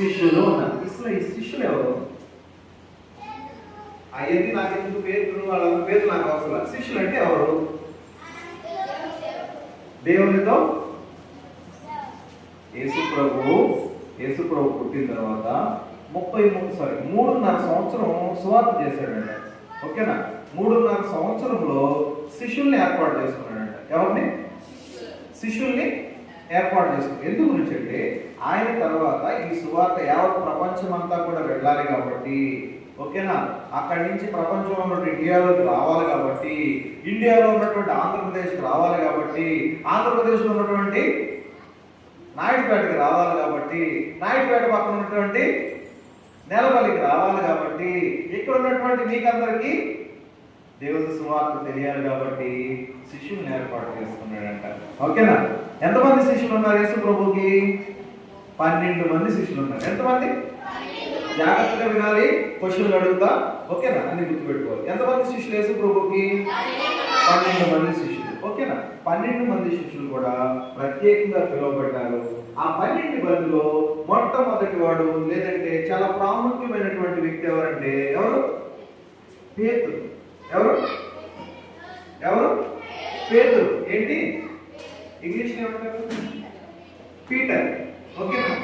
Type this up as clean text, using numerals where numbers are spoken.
శిష్యులు ఉన్నారు. అసలు ఈ శిష్యులు ఎవరు? అవన్నీ నాకు ఎందుకు పేర్లు, వాళ్ళ పేర్లు నాకు అవసరం. శిష్యులు అంటే ఎవరు? దేవునితో యేసు ప్రభు పుట్టిన తర్వాత 3.5 సంవత్సరం సువార్త చేశాడంట. ఓకేనా? 3.5 సంవత్సరంలో శిష్యుల్ని ఏర్పాటు చేసుకున్నాడంట. ఎవరిని? శిష్యుల్ని ఏర్పాటు చేసుకున్నాడు. ఎందుకు గురించి అంటే ఆయన తర్వాత ఈ సువార్త యావత్ ప్రపంచం అంతా కూడా వెళ్ళాలి కాబట్టి, ఓకేనా, అక్కడి నుంచి ప్రపంచంలో ఉన్నటువంటి ఇండియాలోకి రావాలి కాబట్టి, ఇండియాలో ఉన్నటువంటి ఆంధ్రప్రదేశ్కి రావాలి కాబట్టి, ఆంధ్రప్రదేశ్లో ఉన్నటువంటి నాయుడుపేటకి రావాలి కాబట్టి, నాయుడుపేట పక్కన ఉన్నటువంటి నెలపల్లికి రావాలి కాబట్టి, ఇక్కడ ఉన్నటువంటి మీకందరికీ దేవుని సువార్త తెలియాలి కాబట్టి శిష్యుల్ని ఏర్పాటు చేసుకున్నాడంట. ఓకేనా? ఎంతమంది శిష్యులు ఉన్నారు యేసు ప్రభుకి? 12 మంది శిష్యులు ఉన్నారు. ఎంతమంది? జాగ్రత్తగా వినాలి, క్వశ్చన్లు అడుగుతా. ఓకేనా? అన్ని గుర్తుపెట్టుకోవాలి. ఎంతమంది శిష్యులు యేసు ప్రభుకి? 12 మంది శిష్యులు. ఓకేనా? 12 మంది శిష్యులు కూడా ప్రత్యేకంగా పిలువబడ్డారు. ఆ 12 మందిలో మొట్టమొదటి వాడు, లేదంటే చాలా ప్రాముఖ్యమైనటువంటి వ్యక్తి ఎవరంటే ఎవరు? పేతురు. ఎవరు? పేతురు. ఏంటి ఇంగ్లీష్ ఏమంటారు? పీటర్. ఓకేనా?